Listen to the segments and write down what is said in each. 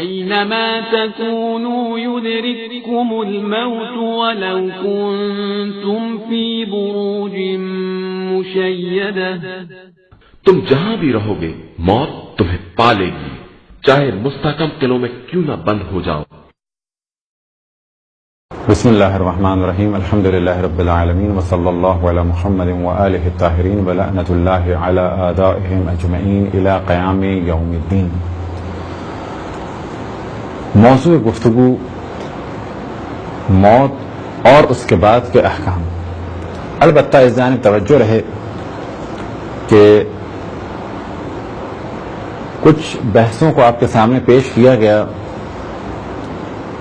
أينما تكونوا يدرككم الموت ولو كنتم في بروج مشيدة تم جہاں بھی رہو گے موت تمہیں پالے گی چاہے مستحکم قلعوں میں کیوں نہ بند ہو جاؤ. بسم اللہ الرحمن الرحیم الحمد للہ رب العالمین وصلی اللہ علی محمد وآلہ الطاہرین ولعنۃ اللہ علی اعدائہم اجمعین الی قیام یوم الدین. موضوع گفتگو موت اور اس کے بعد کے احکام. البتہ اس جانب توجہ رہے کہ کچھ بحثوں کو آپ کے سامنے پیش کیا گیا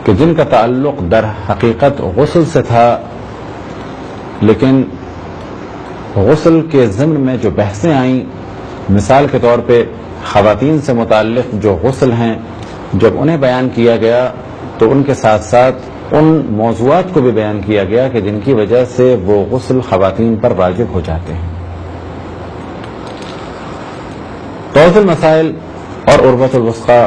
کہ جن کا تعلق در حقیقت غسل سے تھا، لیکن غسل کے ضمن میں جو بحثیں آئیں، مثال کے طور پہ خواتین سے متعلق جو غسل ہیں، جب انہیں بیان کیا گیا تو ان کے ساتھ ساتھ ان موضوعات کو بھی بیان کیا گیا کہ جن کی وجہ سے وہ غسل خواتین پر واجب ہو جاتے ہیں. طوز المسائل اور عروۃ الوثقی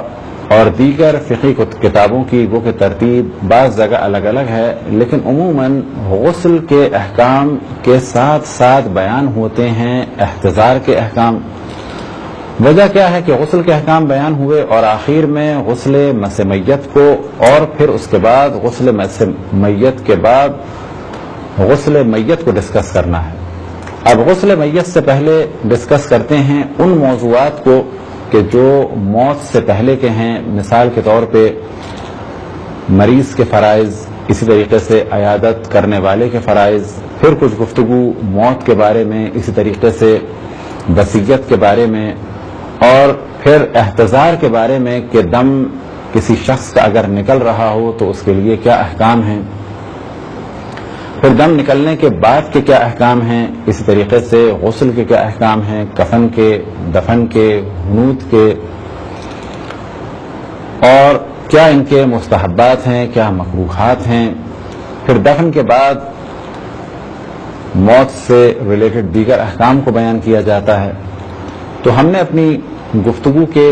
اور دیگر فقہی کتابوں کی گو کہ ترتیب بعض جگہ الگ الگ ہے، لیکن عموماً غسل کے احکام کے ساتھ ساتھ بیان ہوتے ہیں احتضار کے احکام. وجہ کیا ہے کہ غسل کے احکام بیان ہوئے اور آخر میں غسل مس میت کو اور پھر اس کے بعد غسل مس میت کے بعد غسل میت کو ڈسکس کرنا ہے. اب غسل میت سے پہلے ڈسکس کرتے ہیں ان موضوعات کو کہ جو موت سے پہلے کے ہیں، مثال کے طور پہ مریض کے فرائض، اسی طریقے سے عیادت کرنے والے کے فرائض، پھر کچھ گفتگو موت کے بارے میں، اسی طریقے سے وصیت کے بارے میں، اور پھر احتضار کے بارے میں کہ دم کسی شخص کا اگر نکل رہا ہو تو اس کے لیے کیا احکام ہیں، پھر دم نکلنے کے بعد کے کیا احکام ہیں، اسی طریقے سے غسل کے کیا احکام ہیں، کفن کے، دفن کے، حنوط کے، اور کیا ان کے مستحبات ہیں، کیا مکروہات ہیں. پھر دفن کے بعد موت سے ریلیٹڈ دیگر احکام کو بیان کیا جاتا ہے. تو ہم نے اپنی گفتگو کے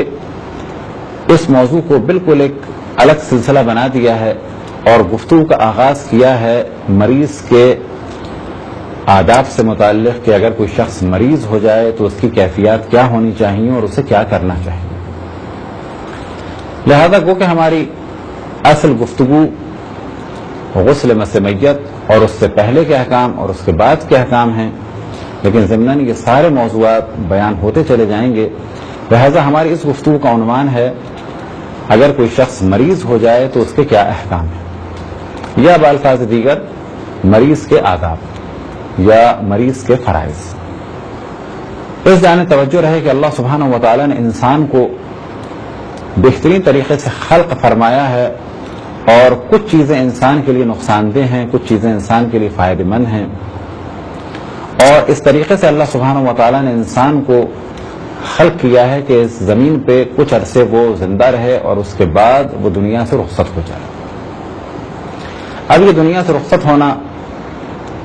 اس موضوع کو بالکل ایک الگ سلسلہ بنا دیا ہے اور گفتگو کا آغاز کیا ہے مریض کے آداب سے متعلق کہ اگر کوئی شخص مریض ہو جائے تو اس کی کیفیات کیا ہونی چاہیے اور اسے کیا کرنا چاہیے. لہذا گو کہ ہماری اصل گفتگو غسل مس میت اور اس سے پہلے کے احکام اور اس کے بعد کے احکام ہیں، لیکن ضمناً یہ سارے موضوعات بیان ہوتے چلے جائیں گے. لہذا ہماری اس گفتگو کا عنوان ہے اگر کوئی شخص مریض ہو جائے تو اس کے کیا احکام ہیں، یا بالفاظ دیگر مریض کے آداب یا مریض کے فرائض. اس جانب توجہ رہے کہ اللہ سبحانہ و تعالیٰ نے انسان کو بہترین طریقے سے خلق فرمایا ہے اور کچھ چیزیں انسان کے لیے نقصان دہ ہیں، کچھ چیزیں انسان کے لیے فائدہ مند ہیں، اور اس طریقے سے اللہ سبحانہ و تعالیٰ نے انسان کو خلق کیا ہے کہ اس زمین پہ کچھ عرصے وہ زندہ رہے اور اس کے بعد وہ دنیا سے رخصت ہو جائے. اب یہ دنیا سے رخصت ہونا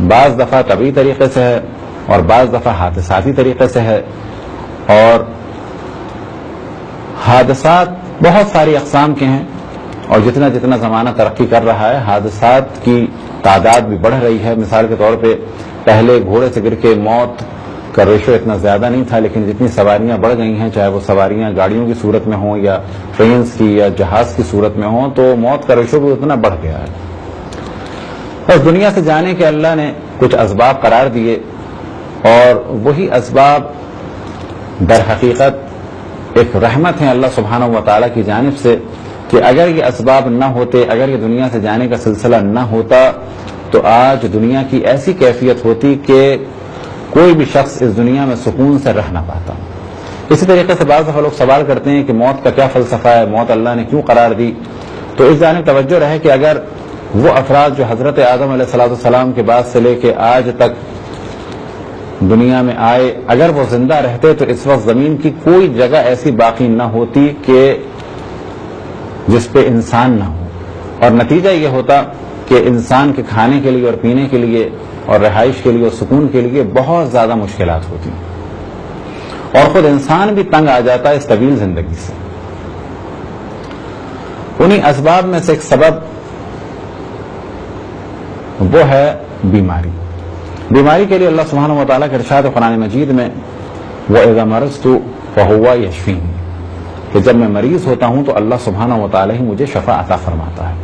بعض دفعہ طبعی طریقے سے ہے اور بعض دفعہ حادثاتی طریقے سے ہے، اور حادثات بہت ساری اقسام کے ہیں، اور جتنا جتنا زمانہ ترقی کر رہا ہے حادثات کی تعداد بھی بڑھ رہی ہے. مثال کے طور پہ پہلے گھوڑے سے گر کے موت کا ریشو اتنا زیادہ نہیں تھا، لیکن جتنی سواریاں بڑھ گئی ہیں، چاہے وہ سواریاں گاڑیوں کی صورت میں ہوں یا ٹرینز کی یا جہاز کی صورت میں ہوں، تو موت کا ریشو بھی اتنا بڑھ گیا ہے. اور دنیا سے جانے کے اللہ نے کچھ اسباب قرار دیے، اور وہی اسباب در حقیقت ایک رحمت ہے اللہ سبحانہ و تعالیٰ کی جانب سے کہ اگر یہ اسباب نہ ہوتے، اگر یہ دنیا سے جانے کا سلسلہ نہ ہوتا تو آج دنیا کی ایسی کیفیت ہوتی کہ کوئی بھی شخص اس دنیا میں سکون سے رہ نہ پاتا. اسی طریقے سے بعض دفعہ لوگ سوال کرتے ہیں کہ موت کا کیا فلسفہ ہے، موت اللہ نے کیوں قرار دی. تو اس جانب توجہ رہے کہ اگر وہ افراد جو حضرت آدم علیہ السلام کے بعد سے لے کے آج تک دنیا میں آئے، اگر وہ زندہ رہتے تو اس وقت زمین کی کوئی جگہ ایسی باقی نہ ہوتی کہ جس پہ انسان نہ ہو، اور نتیجہ یہ ہوتا کہ انسان کے کھانے کے لیے اور پینے کے لیے اور رہائش کے لیے اور سکون کے لیے بہت زیادہ مشکلات ہوتی ہیں، اور خود انسان بھی تنگ آ جاتا ہے اس طویل زندگی سے. انہی اسباب میں سے ایک سبب وہ ہے بیماری. بیماری کے لیے اللہ سبحانہ و تعالیٰ کے ارشاد قرآن مجید میں وَإِذَا مَرِضْتُ فَهُوَ يَشْفِينِ کہ جب میں مریض ہوتا ہوں تو اللہ سبحانہ و تعالیٰ ہی مجھے شفا عطا فرماتا ہے.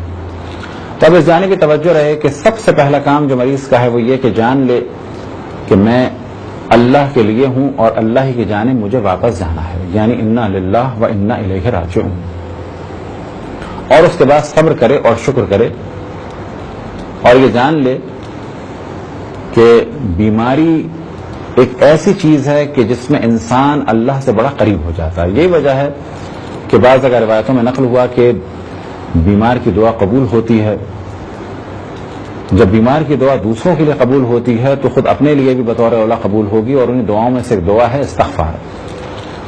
تو اب اس جانب کی توجہ رہے کہ سب سے پہلا کام جو مریض کا ہے وہ یہ کہ جان لے کہ میں اللہ کے لیے ہوں اور اللہ ہی کی جانب مجھے واپس جانا ہے, یعنی انا للہ و انا الیہ راجعون. اور اس کے بعد صبر کرے اور شکر کرے اور یہ جان لے کہ بیماری ایک ایسی چیز ہے کہ جس میں انسان اللہ سے بڑا قریب ہو جاتا ہے. یہی وجہ ہے کہ بعض جگہ روایتوں میں نقل ہوا کہ بیمار کی دعا قبول ہوتی ہے. جب بیمار کی دعا دوسروں کے لیے قبول ہوتی ہے تو خود اپنے لیے بھی بطور اولا قبول ہوگی, اور انہیں دعاؤں میں سے ایک دعا ہے استغفار.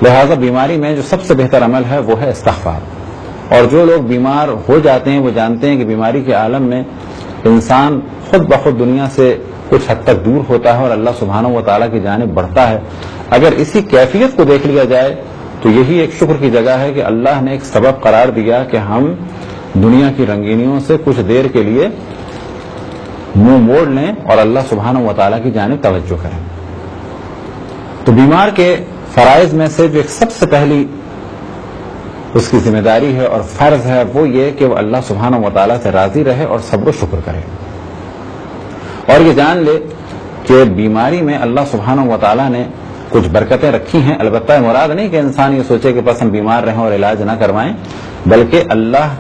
لہذا بیماری میں جو سب سے بہتر عمل ہے وہ ہے استغفار. اور جو لوگ بیمار ہو جاتے ہیں وہ جانتے ہیں کہ بیماری کے عالم میں انسان خود بخود دنیا سے کچھ حد تک دور ہوتا ہے اور اللہ سبحانہ و تعالیٰ کی جانب بڑھتا ہے. اگر اسی کیفیت کو دیکھ لیا جائے تو یہی ایک شکر کی جگہ ہے کہ اللہ نے ایک سبب قرار دیا کہ ہم دنیا کی رنگینیوں سے کچھ دیر کے لیے منہ موڑ لیں اور اللہ سبحانہ و تعالیٰ کی جانب توجہ کریں. تو بیمار کے فرائض میں سے جو ایک سب سے پہلی اس کی ذمہ داری ہے اور فرض ہے وہ یہ کہ وہ اللہ سبحانہ و تعالیٰ سے راضی رہے اور صبر و شکر کرے. اور یہ جان لے کہ بیماری میں اللہ سبحانہ و تعالیٰ نے کچھ برکتیں رکھی ہیں. البتہ مراد نہیں کہ انسان یہ سوچے کہ بس ہم بیمار رہیں اور علاج نہ کروائیں, بلکہ اللہ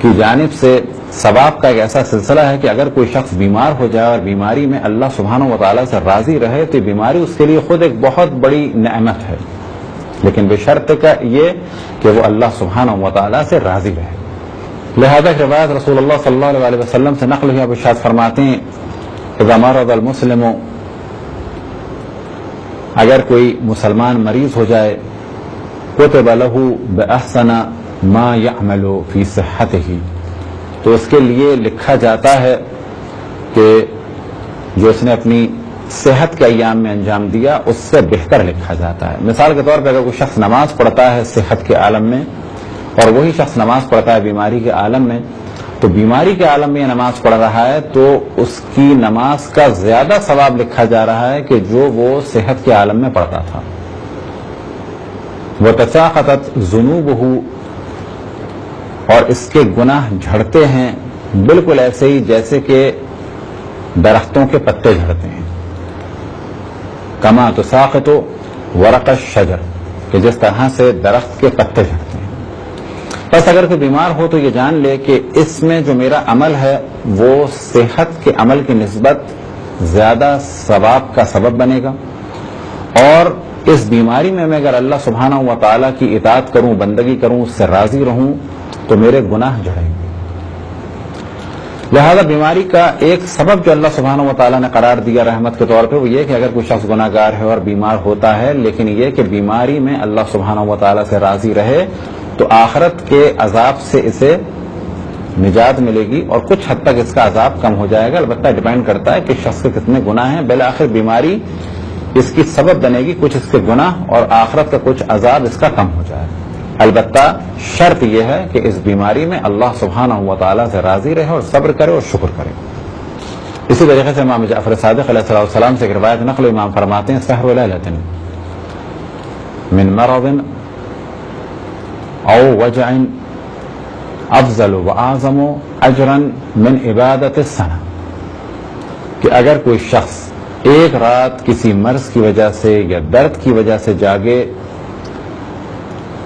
کی جانب سے ثواب کا ایک ایسا سلسلہ ہے کہ اگر کوئی شخص بیمار ہو جائے اور بیماری میں اللہ سبحانہ و تعالیٰ سے راضی رہے تو یہ بیماری اس کے لیے خود ایک بہت بڑی نعمت ہے, لیکن بشرط کا یہ کہ وہ اللہ سبحانہ و تعالیٰ سے راضی رہے. لہذا روایت رسول اللہ صلی اللہ علیہ وسلم سے نقل ہے, ارشاد فرماتے ہیں اذا مرض المسلم اگر کوئی مسلمان مریض ہو جائے کتب له باحسن ما يعمل في صحته تو اس کے لیے لکھا جاتا ہے کہ جو اس نے اپنی صحت کے ایام میں انجام دیا اس سے بہتر لکھا جاتا ہے. مثال کے طور پر اگر کوئی شخص نماز پڑھتا ہے صحت کے عالم میں اور وہی شخص نماز پڑھتا ہے بیماری کے عالم میں, تو بیماری کے عالم میں یہ نماز پڑھ رہا ہے تو اس کی نماز کا زیادہ ثواب لکھا جا رہا ہے کہ جو وہ صحت کے عالم میں پڑھتا تھا. وَتَسَاقَطَتْ ذُنُوبُهُ اور اس کے گناہ جھڑتے ہیں بالکل ایسے ہی جیسے کہ درختوں کے پتے جھڑتے ہیں. کما تساقط ورق الشجر کہ جس طرح سے درخت کے پتے جھڑتے ہیں. بس اگر کوئی بیمار ہو تو یہ جان لے کہ اس میں جو میرا عمل ہے وہ صحت کے عمل کی نسبت زیادہ ثواب کا سبب بنے گا, اور اس بیماری میں اگر اللہ سبحانہ و تعالیٰ کی اطاعت کروں, بندگی کروں, اس سے راضی رہوں تو میرے گناہ جھڑیں گے. لہذا بیماری کا ایک سبب جو اللہ سبحانہ و تعالیٰ نے قرار دیا رحمت کے طور پہ وہ یہ کہ اگر کوئی شخص گناہ گار ہے اور بیمار ہوتا ہے, لیکن یہ کہ بیماری میں اللہ سبحانہ و تعالیٰ سے راضی رہے تو آخرت کے عذاب سے اسے نجات ملے گی اور کچھ حد تک اس کا عذاب کم ہو جائے گا. البتہ ڈیپینڈ کرتا ہے کہ شخص کے کتنے گناہ ہیں. بالآخر بیماری اس کی سبب بنے گی, کچھ اس کے گناہ اور آخرت کا کچھ عذاب اس کا کم ہو جائے. البتہ شرط یہ ہے کہ اس بیماری میں اللہ سبحانہ و تعالیٰ سے راضی رہے اور صبر کرے اور شکر کرے. اسی طریقے سے امام جعفر صادق علیہ السلام سے ایک روایت نقل امام فرماتے ہیں سحر لیلۃ من مرض او وجع افضل واعظم اجرا من عبادت السنہ کہ اگر کوئی شخص ایک رات کسی مرض کی وجہ سے یا درد کی وجہ سے جاگے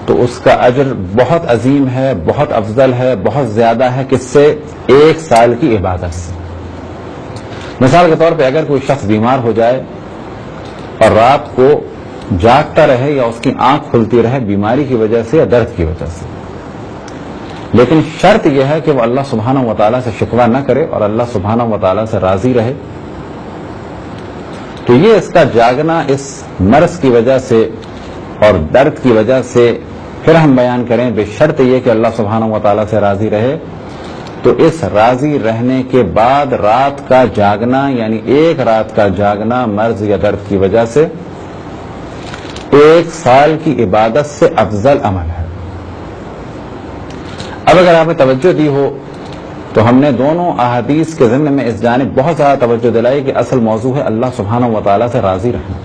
تو اس کا اجر بہت عظیم ہے, بہت افضل ہے, بہت زیادہ ہے کس سے, 1 سال کی عبادت سے. مثال کے طور پہ اگر کوئی شخص بیمار ہو جائے اور رات کو جاگتا رہے یا اس کی آنکھ کھلتی رہے بیماری کی وجہ سے یا درد کی وجہ سے, لیکن شرط یہ ہے کہ وہ اللہ سبحانہ و تعالیٰ سے شکوہ نہ کرے اور اللہ سبحانہ و تعالیٰ سے راضی رہے, تو یہ اس کا جاگنا اس مرض کی وجہ سے اور درد کی وجہ سے پھر ہم بیان کریں بے شرط یہ کہ اللہ سبحانہ و تعالیٰ سے راضی رہے, تو اس راضی رہنے کے بعد رات کا جاگنا یعنی 1 رات کا جاگنا مرض یا درد کی وجہ سے 1 سال کی عبادت سے افضل عمل ہے. اب اگر آپ نے توجہ دی ہو تو ہم نے دونوں احادیث کے ضمن میں اس جانب بہت زیادہ توجہ دلائی کہ اصل موضوع ہے اللہ سبحانہ و تعالیٰ سے راضی رہنا.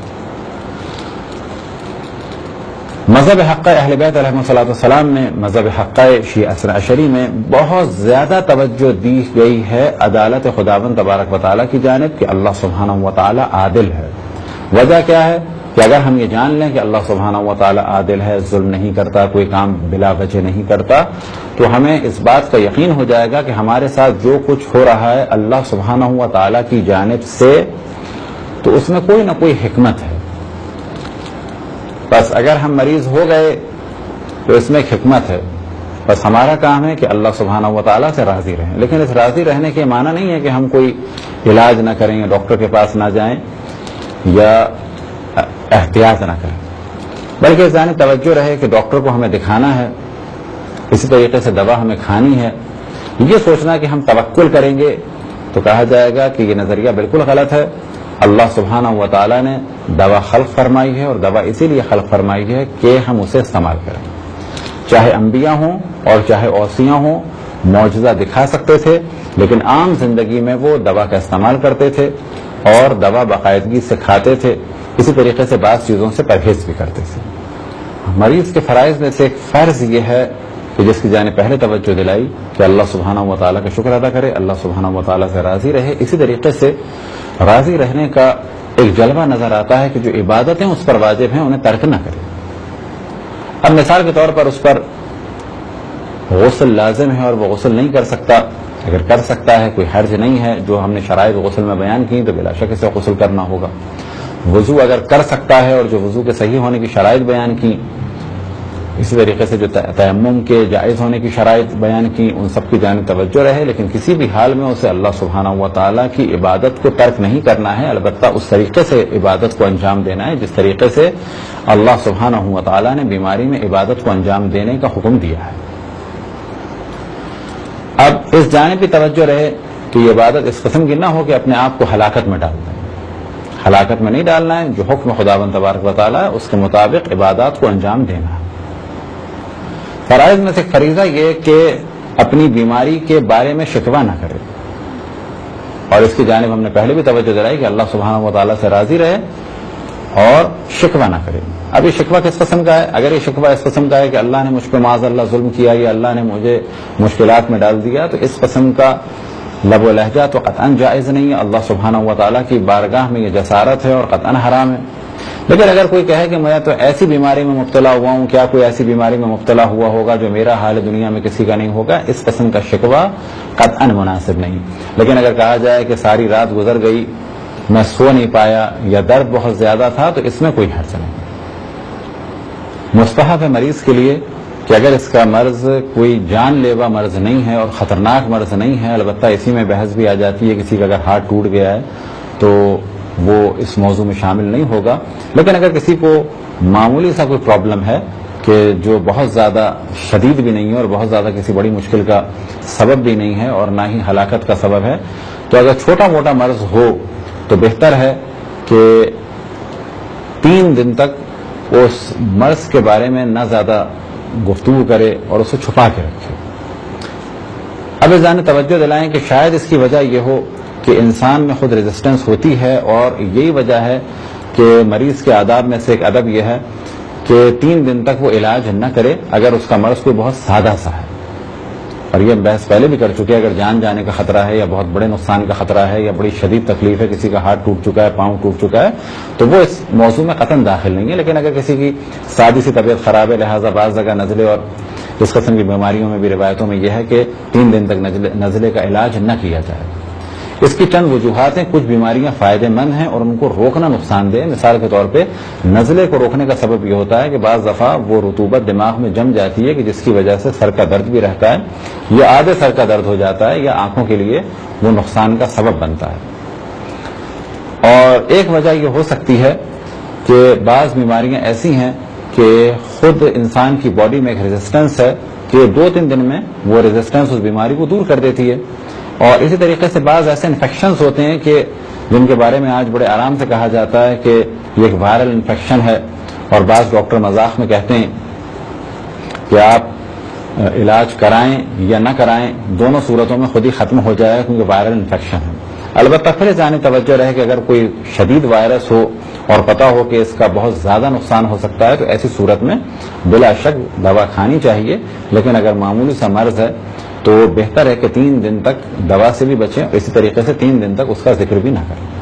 مذہب حقہ اہل بیت علیہ الصلوۃ والسلام میں، مذہب حقہ شیعہ اثنا عشری میں بہت زیادہ توجہ دی گئی ہے عدالت خداوند تبارک و تعالیٰ کی جانب کہ اللہ سبحانہ و تعالیٰ عادل ہے. وجہ کیا ہے کہ اگر ہم یہ جان لیں کہ اللہ سبحانہ و تعالیٰ عادل ہے، ظلم نہیں کرتا، کوئی کام بلا وجہ نہیں کرتا، تو ہمیں اس بات کا یقین ہو جائے گا کہ ہمارے ساتھ جو کچھ ہو رہا ہے اللہ سبحانہ و تعالیٰ کی جانب سے، تو اس میں کوئی نہ کوئی حکمت ہے. بس اگر ہم مریض ہو گئے تو اس میں ایک حکمت ہے، بس ہمارا کام ہے کہ اللہ سبحانہ و تعالیٰ سے راضی رہیں. لیکن اس راضی رہنے کے معنی نہیں ہے کہ ہم کوئی علاج نہ کریں یا ڈاکٹر کے پاس نہ جائیں یا احتیاط نہ کریں، بلکہ اس جانب توجہ رہے کہ ڈاکٹر کو ہمیں دکھانا ہے، اسی طریقے سے دوا ہمیں کھانی ہے. یہ سوچنا کہ ہم توکل کریں گے تو کہا جائے گا کہ یہ نظریہ بالکل غلط ہے. اللہ سبحانہ و تعالیٰ نے دوا خلق فرمائی ہے، اور دوا اسی لیے خلق فرمائی ہے کہ ہم اسے استعمال کریں. چاہے انبیاء ہوں اور چاہے اوصیاء ہوں، معجزہ دکھا سکتے تھے، لیکن عام زندگی میں وہ دوا کا استعمال کرتے تھے اور دوا باقاعدگی سے کھاتے تھے. اسی طریقے سے بعض چیزوں سے پرہیز بھی کرتے تھے. مریض کے فرائض میں سے ایک فرض یہ ہے کہ جس کی جانب پہلے توجہ دلائی کہ اللہ سبحانہ و تعالیٰ کا شکر ادا کرے، اللہ سبحانہ و تعالیٰ سے راضی رہے. اسی طریقے سے راضی رہنے کا ایک جلوہ نظر آتا ہے کہ جو عبادتیں اس پر واجب ہیں انہیں ترک نہ کرے. اب مثال کے طور پر اس پر غسل لازم ہے اور وہ غسل نہیں کر سکتا. اگر کر سکتا ہے کوئی حرج نہیں ہے، جو ہم نے شرائط غسل میں بیان کی تو بلا شک اسے غسل کرنا ہوگا. وضو اگر کر سکتا ہے اور جو وضو کے صحیح ہونے کی شرائط بیان کی، اسی طریقے سے جو تیمم کے جائز ہونے کی شرائط بیان کی، ان سب کی جانب توجہ رہے. لیکن کسی بھی حال میں اسے اللہ سبحانہ و تعالیٰ کی عبادت کو ترک نہیں کرنا ہے، البتہ اس طریقے سے عبادت کو انجام دینا ہے جس طریقے سے اللہ سبحانہ و تعالیٰ نے بیماری میں عبادت کو انجام دینے کا حکم دیا ہے. اب اس جانب بھی توجہ رہے کہ یہ عبادت اس قسم کی نہ ہو کہ اپنے آپ کو ہلاکت میں ڈال دیں. ہلاکت میں نہیں ڈالنا ہے، جو حکم خداوند تبارک و تعالیٰ ہے اس کے مطابق عبادات کو انجام دینا ہے. فرائض میں سے فریضہ یہ کہ اپنی بیماری کے بارے میں شکوہ نہ کرے، اور اس کی جانب ہم نے پہلے بھی توجہ دلائی کہ اللہ سبحانہ و تعالیٰ سے راضی رہے اور شکوہ نہ کرے. اب یہ شکوہ کس قسم کا ہے؟ اگر یہ شکوہ اس قسم کا ہے کہ اللہ نے مجھ پہ معاذ اللہ ظلم کیا یا اللہ نے مجھے مشکلات میں ڈال دیا، تو اس قسم کا لب و لہجہ تو قطعاً جائز نہیں ہے. اللہ سبحانہ و تعالیٰ کی بارگاہ میں یہ جسارت ہے اور قطعاً حرام ہے. لیکن اگر کوئی کہے کہ میں تو ایسی بیماری میں مبتلا ہوا ہوں، کیا کوئی ایسی بیماری میں مبتلا ہوا ہوگا جو میرا حال دنیا میں کسی کا نہیں ہوگا، اس قسم کا شکوہ قطعاً مناسب نہیں. لیکن اگر کہا جائے کہ ساری رات گزر گئی، میں سو نہیں پایا یا درد بہت زیادہ تھا، تو اس میں کوئی حرج نہیں. مستحب ہے مریض کے لیے کہ اگر اس کا مرض کوئی جان لیوا مرض نہیں ہے اور خطرناک مرض نہیں ہے، البتہ اسی میں بحث بھی آ جاتی ہے کسی کا اگر ہاتھ ٹوٹ گیا ہے تو وہ اس موضوع میں شامل نہیں ہوگا. لیکن اگر کسی کو معمولی سا کوئی پرابلم ہے کہ جو بہت زیادہ شدید بھی نہیں ہے اور بہت زیادہ کسی بڑی مشکل کا سبب بھی نہیں ہے اور نہ ہی ہلاکت کا سبب ہے، تو اگر چھوٹا موٹا مرض ہو تو بہتر ہے کہ 3 دن تک اس مرض کے بارے میں نہ زیادہ گفتگو کرے اور اسے چھپا کے رکھے. اب اس جانب توجہ دلائیں کہ شاید اس کی وجہ یہ ہو کہ انسان میں خود ریزسٹنس ہوتی ہے، اور یہی وجہ ہے کہ مریض کے آداب میں سے ایک ادب یہ ہے کہ 3 دن تک وہ علاج نہ کرے اگر اس کا مرض کوئی بہت سادہ سا ہے. اور یہ بحث پہلے بھی کر چکے ہیں، اگر جان جانے کا خطرہ ہے یا بہت بڑے نقصان کا خطرہ ہے یا بڑی شدید تکلیف ہے، کسی کا ہاتھ ٹوٹ چکا ہے، پاؤں ٹوٹ چکا ہے، تو وہ اس موضوع میں قطعاً داخل نہیں ہے. لیکن اگر کسی کی سادی سی طبیعت خراب ہے، لہٰذا بعض جگہ نزلے اور اس قسم کی بیماریوں میں بھی روایتوں میں یہ ہے کہ 3 دن تک نزلے کا علاج نہ کیا جائے. اس کی چند وجوہات ہیں. کچھ بیماریاں فائدہ مند ہیں اور ان کو روکنا نقصان دہ. مثال کے طور پہ نزلے کو روکنے کا سبب یہ ہوتا ہے کہ بعض دفعہ وہ رطوبت دماغ میں جم جاتی ہے کہ جس کی وجہ سے سر کا درد بھی رہتا ہے، یا آدھے سر کا درد ہو جاتا ہے، یا آنکھوں کے لیے وہ نقصان کا سبب بنتا ہے. اور ایک وجہ یہ ہو سکتی ہے کہ بعض بیماریاں ایسی ہیں کہ خود انسان کی باڈی میں ایک ریزسٹنس ہے کہ 2-3 دن میں وہ ریزسٹنس اس بیماری کو دور کر دیتی ہے. اور اسی طریقے سے بعض ایسے انفیکشنز ہوتے ہیں کہ جن کے بارے میں آج بڑے آرام سے کہا جاتا ہے کہ یہ ایک وائرل انفیکشن ہے، اور بعض ڈاکٹر مذاق میں کہتے ہیں کہ آپ علاج کرائیں یا نہ کرائیں دونوں صورتوں میں خود ہی ختم ہو جائے گا، کیونکہ وائرل انفیکشن ہے۔ البتہ پھر جانب توجہ رہے کہ اگر کوئی شدید وائرس ہو اور پتا ہو کہ اس کا بہت زیادہ نقصان ہو سکتا ہے تو ایسی صورت میں بلا شک دوا کھانی چاہیے، لیکن اگر معمولی سا مرض ہے تو بہتر ہے کہ 3 دن تک دوا سے بھی بچیں، اسی طریقے سے 3 دن تک اس کا ذکر بھی نہ کریں۔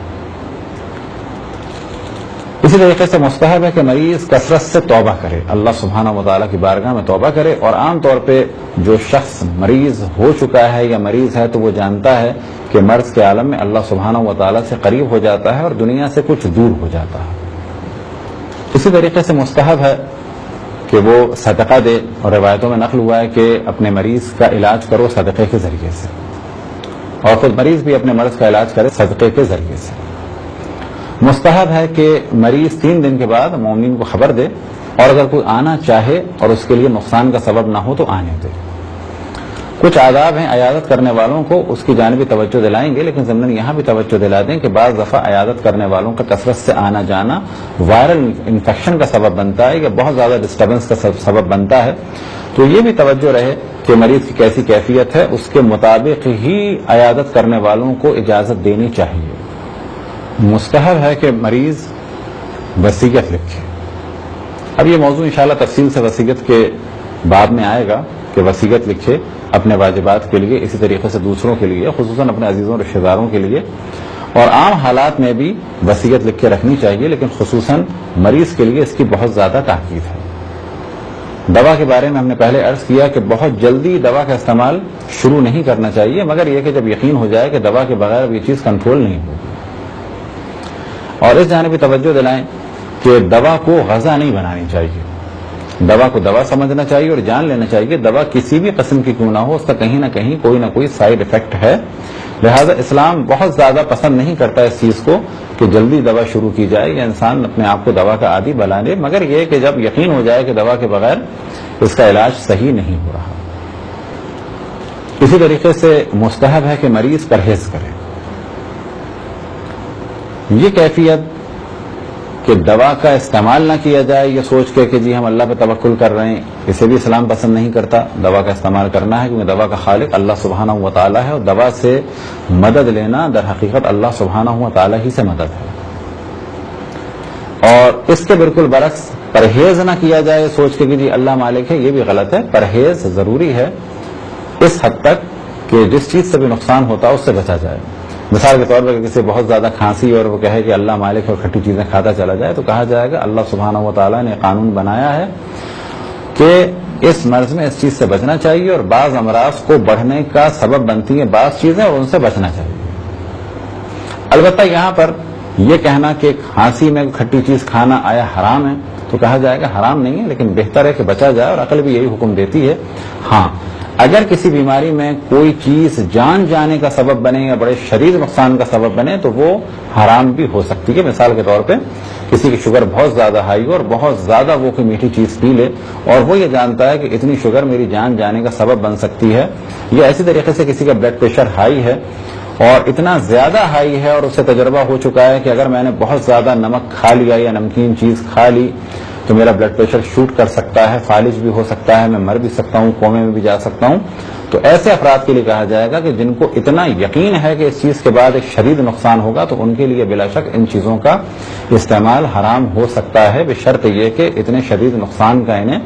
اسی طریقے سے مستحب ہے کہ مریض کثرت سے توبہ کرے، اللہ سبحانہ و تعالیٰ کی بارگاہ میں توبہ کرے، اور عام طور پہ جو شخص مریض ہو چکا ہے یا مریض ہے تو وہ جانتا ہے کہ مرض کے عالم میں اللہ سبحانہ و تعالیٰ سے قریب ہو جاتا ہے اور دنیا سے کچھ دور ہو جاتا ہے۔ اسی طریقے سے مستحب ہے کہ وہ صدقہ دے، اور روایتوں میں نقل ہوا ہے کہ اپنے مریض کا علاج کرو صدقے کے ذریعے سے، اور خود مریض بھی اپنے مرض کا علاج کرے صدقے کے ذریعے سے۔ مستحب ہے کہ مریض 3 دن کے بعد مومنین کو خبر دے، اور اگر کوئی آنا چاہے اور اس کے لیے نقصان کا سبب نہ ہو تو آنے دے۔ کچھ آداب ہیں عیادت کرنے والوں کو اس کی جانب توجہ دلائیں گے، لیکن ضمن یہاں بھی توجہ دلا دیں کہ بعض دفعہ عیادت کرنے والوں کا کثرت سے آنا جانا وائرل انفیکشن کا سبب بنتا ہے یا بہت زیادہ ڈسٹربنس کا سبب بنتا ہے، تو یہ بھی توجہ رہے کہ مریض کی کیسی کیفیت ہے، اس کے مطابق ہی عیادت کرنے والوں کو اجازت دینی چاہیے۔ مستحب ہے کہ مریض وصیت لکھے۔ اب یہ موضوع انشاءاللہ تفصیل سے وصیت کے باب میں آئے گا کہ وصیت لکھے اپنے واجبات کے لیے، اسی طریقے سے دوسروں کے لیے، خصوصاً اپنے عزیزوں رشتہ داروں کے لیے، اور عام حالات میں بھی وصیت لکھ کے رکھنی چاہیے، لیکن خصوصاً مریض کے لیے اس کی بہت زیادہ تاکید ہے۔ دوا کے بارے میں ہم نے پہلے عرض کیا کہ بہت جلدی دوا کا استعمال شروع نہیں کرنا چاہیے، مگر یہ کہ جب یقین ہو جائے کہ دوا کے بغیر یہ چیز کنٹرول نہیں ہوگی۔ اور اس جانب بھی توجہ دلائیں کہ دوا کو غذا نہیں بنانی چاہیے، دوا کو دوا سمجھنا چاہیے اور جان لینا چاہیے دوا کسی بھی قسم کی کیوں نہ ہو، اس کا کہیں نہ کہیں کوئی نہ کوئی سائیڈ افیکٹ ہے، لہذا اسلام بہت زیادہ پسند نہیں کرتا اس چیز کو کہ جلدی دوا شروع کی جائے یا انسان اپنے آپ کو دوا کا عادی بنا لے، مگر یہ کہ جب یقین ہو جائے کہ دوا کے بغیر اس کا علاج صحیح نہیں ہو رہا۔ اسی طریقے سے مستحب ہے کہ مریض پرہیز کرے۔ یہ کیفیت کہ دوا کا استعمال نہ کیا جائے یہ سوچ کے کہ جی ہم اللہ پہ توکل کر رہے ہیں، اسے بھی اسلام پسند نہیں کرتا۔ دوا کا استعمال کرنا ہے کیونکہ دوا کا خالق اللہ سبحانہ و تعالیٰ ہے، اور دوا سے مدد لینا در حقیقت اللہ سبحانہ و تعالیٰ ہی سے مدد ہے۔ اور اس کے بالکل برعکس پرہیز نہ کیا جائے سوچ کے کہ جی اللہ مالک ہے، یہ بھی غلط ہے۔ پرہیز ضروری ہے اس حد تک کہ جس چیز سے بھی نقصان ہوتا ہے اس سے بچا جائے۔ مثال کے طور پر کسی بہت زیادہ کھانسی اور وہ کہے کہ اللہ مالک اور کھٹی چیزیں کھاتا چلا جائے تو کہا جائے گا اللہ سبحانہ و تعالیٰ نے قانون بنایا ہے کہ اس مرض میں اس چیز سے بچنا چاہیے، اور بعض امراض کو بڑھنے کا سبب بنتی ہیں بعض چیزیں اور ان سے بچنا چاہیے۔ البتہ یہاں پر یہ کہنا کہ کھانسی میں کھٹی چیز کھانا آیا حرام ہے تو کہا جائے گا حرام نہیں ہے، لیکن بہتر ہے کہ بچا جائے، اور عقل بھی یہی حکم دیتی ہے۔ ہاں اگر کسی بیماری میں کوئی چیز جان جانے کا سبب بنے یا بڑے شدید نقصان کا سبب بنے تو وہ حرام بھی ہو سکتی ہے۔ مثال کے طور پہ کسی کی شوگر بہت زیادہ ہائی ہو اور بہت زیادہ وہ کوئی میٹھی چیز پی لے اور وہ یہ جانتا ہے کہ اتنی شوگر میری جان جانے کا سبب بن سکتی ہے، یا اسی طریقے سے کسی کا بلڈ پریشر ہائی ہے اور اتنا زیادہ ہائی ہے اور اس سے تجربہ ہو چکا ہے کہ اگر میں نے بہت زیادہ نمک کھا لیا یا نمکین چیز کھا لی تو میرا بلڈ پریشر شوٹ کر سکتا ہے، فالج بھی ہو سکتا ہے، میں مر بھی سکتا ہوں، کومے میں بھی جا سکتا ہوں، تو ایسے افراد کے لیے کہا جائے گا کہ جن کو اتنا یقین ہے کہ اس چیز کے بعد ایک شدید نقصان ہوگا تو ان کے لیے بلا شک ان چیزوں کا استعمال حرام ہو سکتا ہے، بشرط یہ کہ اتنے شدید نقصان کا انہیں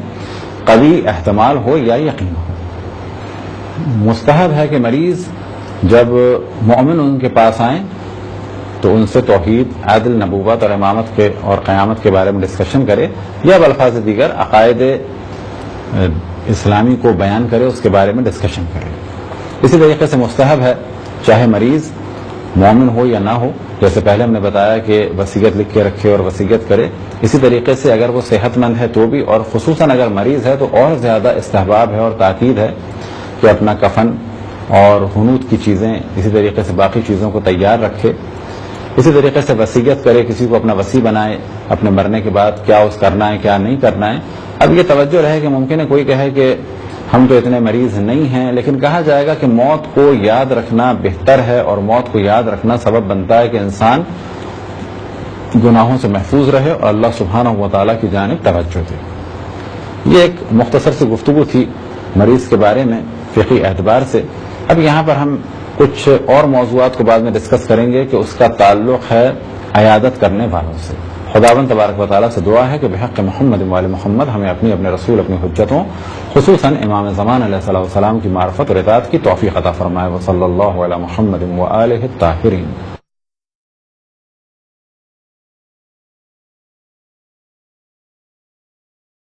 قوی احتمال ہو یا یقین ہو۔ مستحب ہے کہ مریض جب مومن ان کے پاس آئیں تو ان سے توحید، عدل، نبوت اور امامت کے اور قیامت کے بارے میں ڈسکشن کرے، یا بالفاظ دیگر عقائد اسلامی کو بیان کرے، اس کے بارے میں ڈسکشن کرے۔ اسی طریقے سے مستحب ہے چاہے مریض مومن ہو یا نہ ہو، جیسے پہلے ہم نے بتایا کہ وصیت لکھ کے رکھے اور وصیت کرے، اسی طریقے سے اگر وہ صحت مند ہے تو بھی، اور خصوصاً اگر مریض ہے تو اور زیادہ استحباب ہے اور تاکید ہے کہ اپنا کفن اور حنوط کی چیزیں، اسی طریقے سے باقی چیزوں کو تیار رکھے، اسی طریقے سے وصیت کرے، کسی کو اپنا وصی بنائے اپنے مرنے کے بعد کیا اس کرنا ہے کیا نہیں کرنا ہے۔ اب یہ توجہ رہے کہ ممکن ہے کوئی کہے کہ ہم تو اتنے مریض نہیں ہیں، لیکن کہا جائے گا کہ موت کو یاد رکھنا بہتر ہے، اور موت کو یاد رکھنا سبب بنتا ہے کہ انسان گناہوں سے محفوظ رہے اور اللہ سبحانہ و تعالیٰ کی جانب توجہ دے۔ یہ ایک مختصر سی گفتگو تھی مریض کے بارے میں فقہی اعتبار سے. اب یہاں پر ہم کچھ اور موضوعات کو بعد میں ڈسکس کریں گے کہ اس کا تعلق ہے عیادت کرنے والوں سے. خداوند تبارک و تعالیٰ سے دعا ہے کہ بحق محمد وآل محمد ہمیں اپنے رسول اپنی حجتوں خصوصاً امام زمان علیہ السلام کی معرفت اور اطاعت کی توفیق عطا فرمائے. وصلی اللہ علی محمد وآلہ الطاہرین.